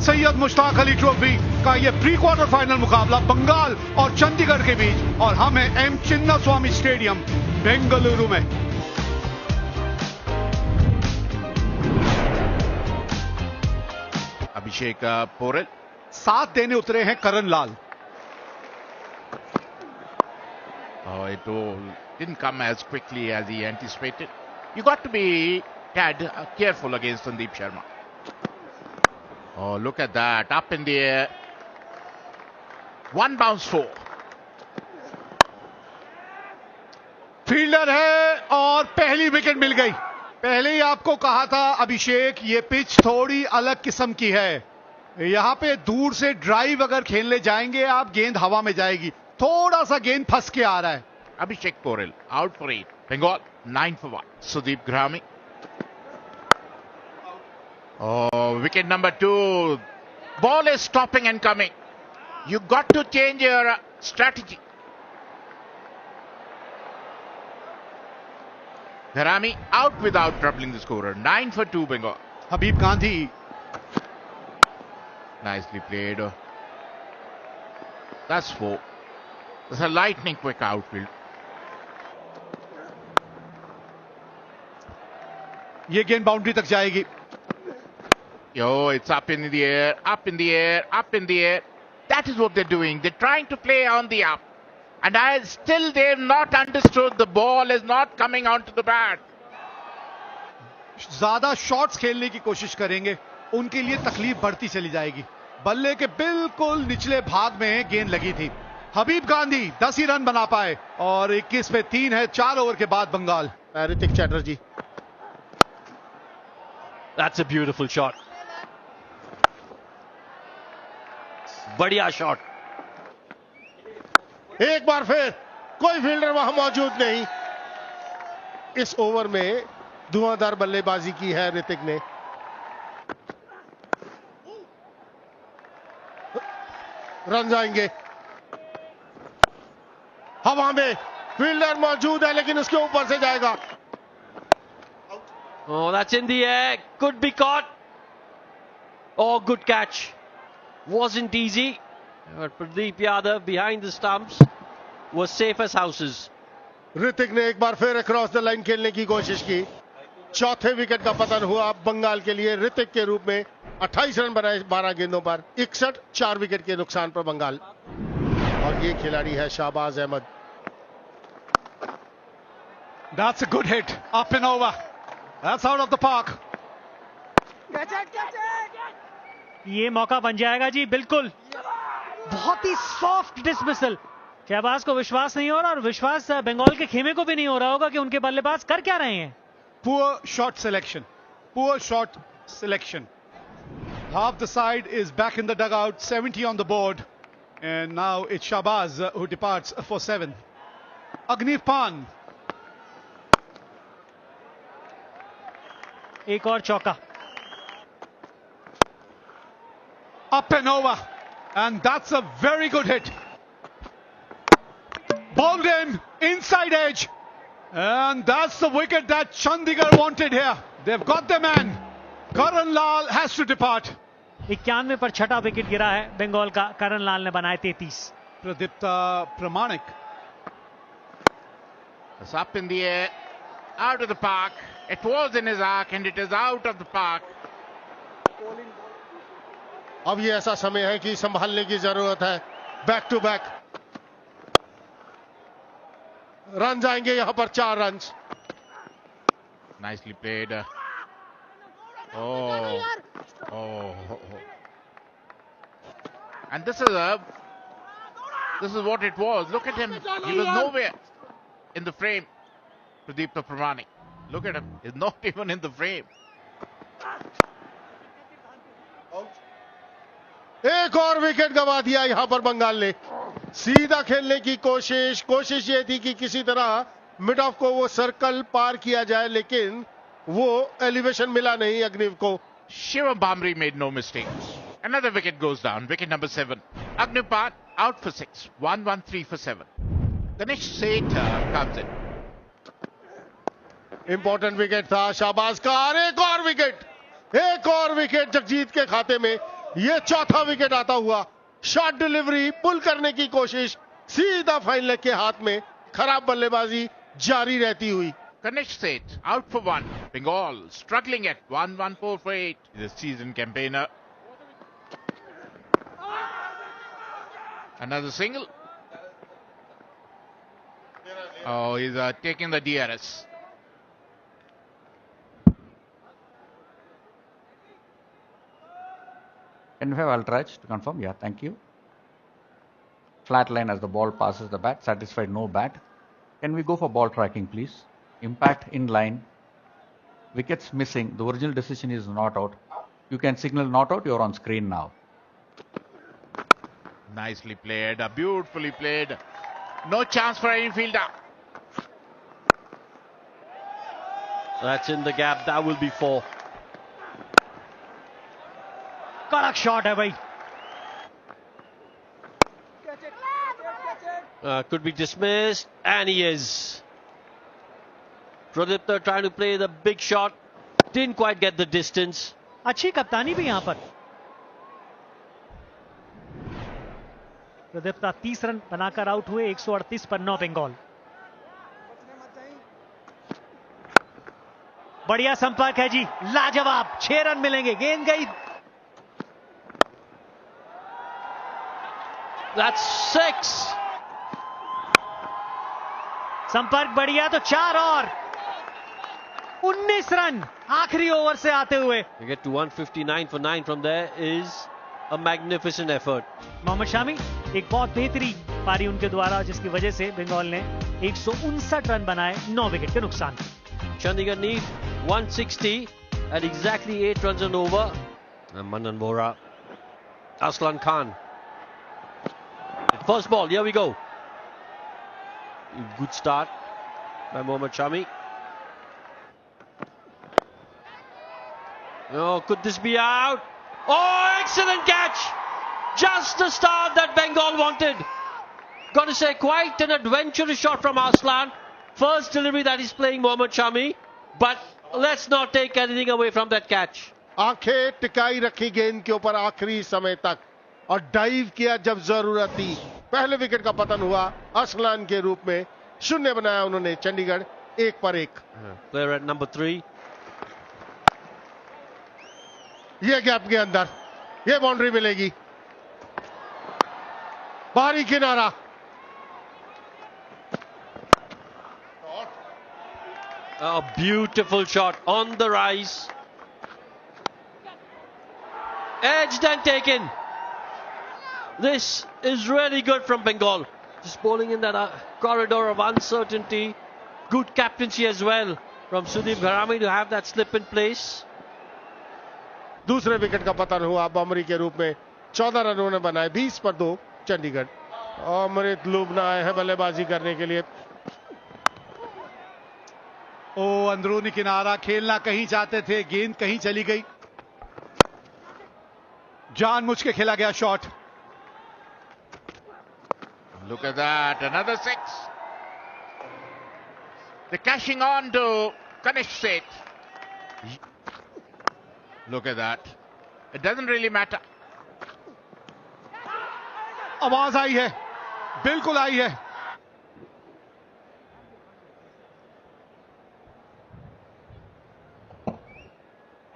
Syed Mushtaq Ali trophy का ये pre quarter final मुकाबला बंगाल और चंडीगढ़ के बीच, और हम हैं एम चिन्नास्वामी स्टेडियम बेंगलुरु में। अभिषेक पोरेल साथ देने उतरे हैं करण लाल। It all didn't come as quickly as he anticipated. You got to be tad careful against Sandeep Sharma. Oh, look at that. Up in the air. One bounce four. Fielder है और पहली wicket मिल गई। पहले ही आपको कहा था अभिषेक, ये pitch थोड़ी अलग किस्म की है। यहां पे दूर से ड्राइव अगर खेलने जाएंगे आप, गेंद हवा में जाएगी। थोड़ा सा गेंद फंस के आ रहा है। Abhishek Porel out for 8. Bengal 9 for 1. Sudeep Grami. Oh, wicket number 2. Ball is stopping and coming. You got to change your strategy. Grami out without troubling the scorer. 9 for 2 Bengal. Habib Gandhi. Nicely played. That's 4. It's a lightning quick outfield. ये गेंद boundary तक जाएगी। Yo, it's up in the air, up in the air, up in the air. That is what they're doing. They're trying to play on the up. And they've not understood the ball is not coming onto the bat. ज्यादा shots खेलने की कोशिश करेंगे, उनके लिए तकलीफ बढ़ती चली जाएगी। बल्ले के बिल्कुल निचले भाग में गेंद लगी थी। हबीब गांधी 10 ही रन बना पाए और 21 पे 3 है 4 ओवर के बाद Bengal. Ritik Chatterjee. That's a beautiful shot. बढ़िया शॉट। एक बार फिर कोई फील्डर वहां मौजूद नहीं। इस ओवर में धुआंधार बल्लेबाजी की है ऋतिक ने। रन जाएंगे। हवा में फील्डर मौजूद है लेकिन उसके ऊपर से जाएगा। Oh, that's in the air. Could be caught. Oh, good catch. Wasn't easy. But Pradeep Yadav behind the stumps was safe as houses. Hrithik ने एक बार फिर अक्रॉस द लाइन खेलने की कोशिश की। चौथे विकेट का पतन हुआ बंगाल के लिए ऋतिक के रूप में। 28 रन बनाए 12 गेंदों पर। 61 4 विकेट के नुकसान पर बंगाल। और ये खिलाड़ी है Shahbaz Ahmad. That's a good hit. Up and over. That's out of the park. ये मौका बन जाएगा जी, बिल्कुल। बहुत ही सॉफ्ट डिसमिसल। शहबाज को विश्वास नहीं हो रहा और विश्वास बंगाल के खेमे को भी नहीं हो रहा होगा कि उनके बल्लेबाज कर क्या रहे हैं। Poor shot selection. Poor shot selection. Half the side is back in the dugout. 70 on the board. And now it's Shahbaz who departs for 7. Agniv Pan. एक और चौका। Up and over. And that's a very good hit. Bowled in. Inside edge. And that's the wicket that Chandigarh wanted here. They've got their man. Karan Lal has to depart. 91 पर छठा wicket गिरा है बंगाल का। करण लाल ने बनाए 33। Pradipta Pramanik. It's up in the air, out of the park. It was in his arc and it is out of the park. अब ये ऐसा समय है कि संभालने की जरूरत है। बैक टू बैक रन जाएंगे यहां पर। 4 run. Nicely played. Oh. And this is what it was. Look at him. He was nowhere in the frame. Pradeep Pramani. Look at him. He's not even in the frame. एक और wicket गंवा दिया यहां पर बंगाल ने। सीधा खेलने की कोशिश ये थी कि किसी तरह मिड ऑफ को वो सर्कल पार किया जाए, लेकिन वो एलिवेशन मिला नहीं अग्निव को। Shivam Bamri made no mistakes. Another wicket goes down. Wicket number 7. Agniv Pan out for 6. 1-1-3 for 7. Ganesh Seth comes in. Important wicket था शाहबाज का। और एक और विकेट जगजीत के खाते में। ये चौथा विकेट आता हुआ, शॉट डिलीवरी पुल करने की कोशिश, सीधा फाइन लेग के हाथ में, खराब बल्लेबाजी जारी रहती हुई। Ganesh Seth out for 1. Bengal struggling at 1-1-4 for 8. The season campaigner. Another single. Oh, he's taking the DRS. Can we have Ultrach to confirm? Yeah, thank you. Flat line as the ball passes the bat. Satisfied, no bat. Can we go for ball tracking, please? Impact in line. Wickets missing. The original decision is not out. You can signal not out. You're on screen now. Nicely played. Beautifully played. No chance for any fielder. That's in the gap. That will be 4. कड़क shot है भाई. Could be dismissed, and he is. Pradipta trying to play the big shot, didn't quite get the distance. अच्छी कप्तानी भी यहां पर. Pradipta 30 run बनाकर out हुए. 138 पर 9 बंगाल. बढ़िया संपर्क है जी, लाजवाब. 6 रन मिलेंगे. गेंद गई. That's 6. संपर्क बढ़िया तो 4 और 19 रन आखिरी ओवर से आते हुए. To get to 159 for 9 from there is a magnificent effort. Mohammad Shami एक बहुत बेहतरीन पारी उनके द्वारा, जिसकी वजह से बंगाल ने 159 रन बनाए 9 विकेट के नुकसान. Chandigarh need 160 at exactly 8 runs and over. And Manan Vora, Aslan Khan. First ball, here we go. Good start by Mohammad Shami. Oh, could this be out? Oh, excellent catch! Just the start that Bengal wanted. Got to say, quite an adventurous shot from Aslan. First delivery that he's playing Mohammad Shami. But let's not take anything away from that catch. आंखें टिकाई रखी गेंद के ऊपर आखिरी समय तक और dive किया जब जरूरत थी. पहले विकेट का पतन हुआ असलान के रूप में. शून्य बनाया उन्होंने चंडीगढ़ 1 पर 1. Player at number 3. ये गैप के अंदर ये बाउंड्री मिलेगी. बाहरी किनारा. A beautiful shot on the rise. Edged and taken. This is really good from Bengal. Just bowling in that corridor of uncertainty. Good captaincy as well from Sudeep Gharami to have that slip in place. दूसरे wicket का पतन हुआ बमरी के रूप में. 14 run उन्होंने बनाए. 20 पर 2 चंडीगढ़. अमृत लुबना आए हैं बल्लेबाजी करने के लिए. ओ अंदरूनी किनारा खेलना कहीं चाहते थे, गेंद कहीं चली गई. जानबूझ के खेला गया shot. Look at that, another 6. They're cashing on to Ganesh Seth. Look at that. It doesn't really matter. आवाज आई है, बिल्कुल आई है.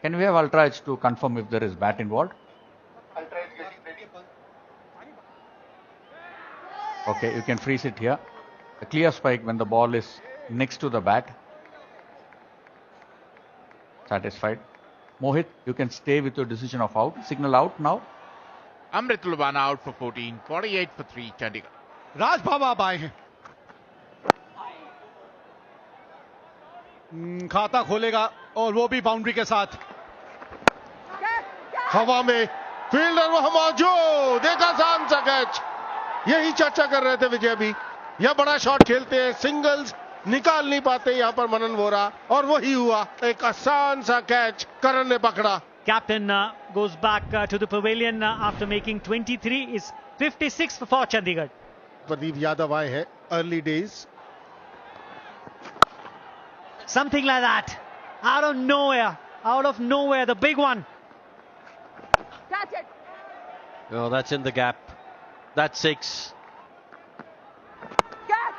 Can we have Ultrach to confirm if there is bat involved? Okay, you can freeze it here. A clear spike when the ball is next to the bat. Satisfied. Mohit, you can stay with your decision of out. Signal out now. Amrit Lubana out for 14. 48 for 3, Chandigarh. राज बाबा अब आए हैं. खाता खोलेगा और वो भी boundary के साथ. हवा में फील्डर वहां मौजूद. देखा आसान सा कैच. यही चर्चा कर रहे थे विजय भी. यह बड़ा शॉट खेलते हैं, सिंगल्स निकाल नहीं पाते यहां पर मनन वोरा, और वही हुआ. एक आसान सा कैच करण ने पकड़ा. Captain goes back to the pavilion after making 23. Is 56 for Chandigarh. Pradeep Yadav आए हैं. Early days. Something like that. Out of nowhere, the big one. Oh, that's in the gap. That's 6.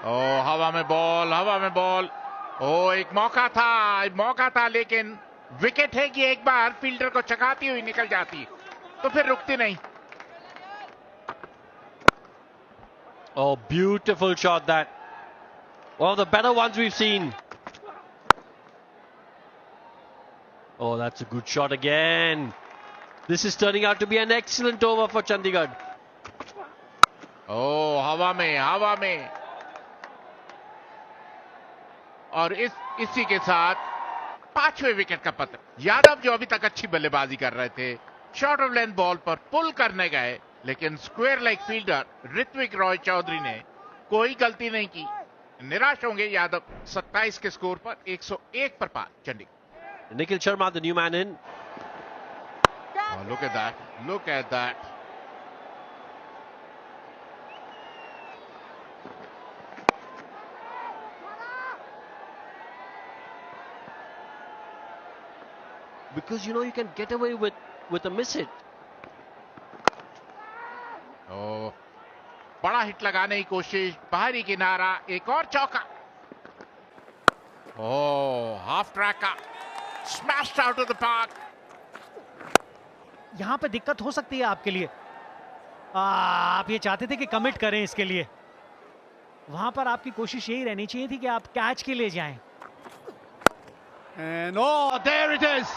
Oh, हवा में बॉल, हवा में ball. Oh, एक मौका था लेकिन विकेट है कि एक बार फील्डर को चकाती हुई निकल जाती तो फिर रुकती नहीं. Oh, beautiful shot that. One of the better ones we've seen. Oh, that's a good shot again. This is turning out to be an excellent over for Chandigarh. Oh, हवा में. और इसी के साथ 5वें विकेट का पतन. यादव जो अभी तक अच्छी बल्लेबाजी कर रहे थे, शॉर्ट ऑफ लेंथ बॉल पर पुल करने गए, लेकिन square leg fielder Ritwik Roy Chowdhury ने कोई गलती नहीं की. निराश होंगे यादव. 27 के स्कोर पर 101 पर पार Chandigarh. Nikhil Sharma, the new man in. Oh, look at that. Because you can get away with a miss hit. Oh, बड़ा हिट लगाने की कोशिश, बाहरी किनारा, एक और चौका. Oh, half track का smashed out of the park. यहां पे दिक्कत हो सकती है आपके लिए. आप ये चाहते थे कि कमिट करें इसके लिए. वहां पर आपकी कोशिश यही रहनी चाहिए थी कि आप कैच के लिए जाएं. And oh, there it is.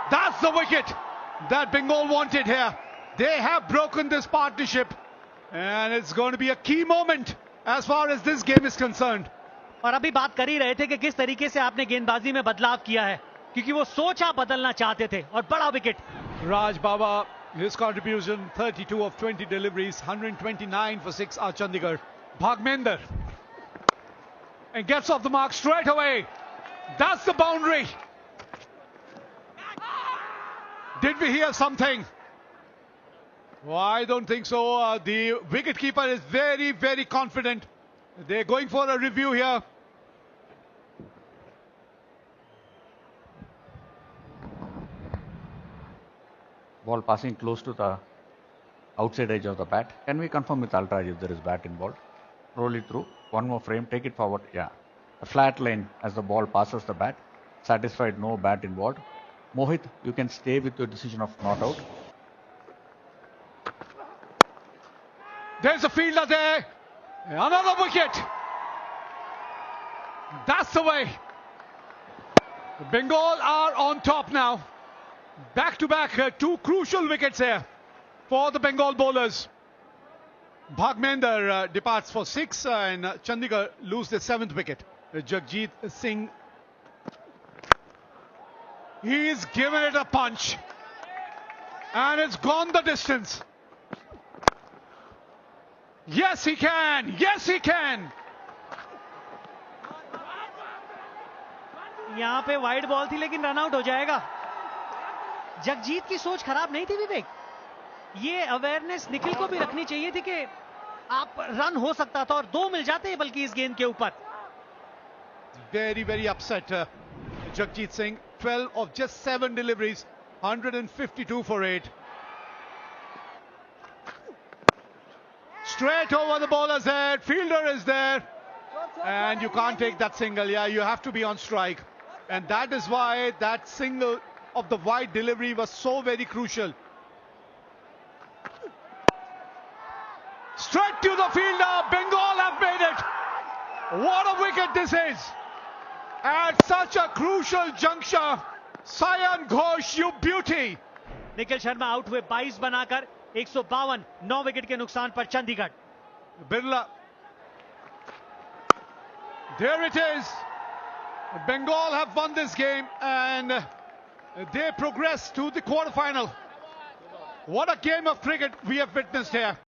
That's the wicket that Bengal wanted here. They have broken this partnership. And it's going to be a key moment as far as this game is concerned. और अभी बात कर ही रहे थे कि किस तरीके से आपने गेंदबाजी में बदलाव किया है, क्योंकि वो सोचा बदलना चाहते थे. और बड़ा wicket. Raj Baba, his contribution 32 of 20 deliveries, 129 for 6 are Chandigarh. Bhagmender. And gets off the mark straight away. That's the boundary. Did we hear something? Well, I don't think so. The wicketkeeper is very, very confident. They're going for a review here. Ball passing close to the outside edge of the bat. Can we confirm with Altraj if there is bat involved? Roll it through. One more frame. Take it forward. Yeah. A flat line as the ball passes the bat. Satisfied, no bat involved. Mohit, you can stay with your decision of not out. There's a fielder there. Another wicket. That's the way. Bengal are on top now. Back to back, 2 crucial wickets here for the Bengal bowlers. Bhagmender departs for 6 and Chandigarh lose their 7th wicket. Jagjit Singh, he's given it a punch and it's gone the distance. Yes, he can. Yes, he can. यहां पे wide ball थी लेकिन run out हो जाएगा. जगजीत की सोच खराब नहीं थी विवेक. ये अवेयरनेस निखिल को भी रखनी चाहिए थी कि आप रन हो सकता था और 2 मिल जाते बल्कि इस गेंद के ऊपर. Very, very upset. Jagjit Singh, 12 of just 7 deliveries, 152 for 8. Straight over the bowler's head, fielder is there, and you can't take that single. Yeah, you have to be on strike. And that is why that single of the wide delivery was so very crucial. Straight to the fielder, Bengal have made it. What a wicket this is. At such a crucial juncture, Sayan Ghosh, you beauty. Nikhil Sharma out हुए 22 बनाकर 152, 9 wicket के नुकसान पर Chandigarh. Birla. There it is. Bengal have won this game and they progress to the quarterfinal. What a game of cricket we have witnessed here.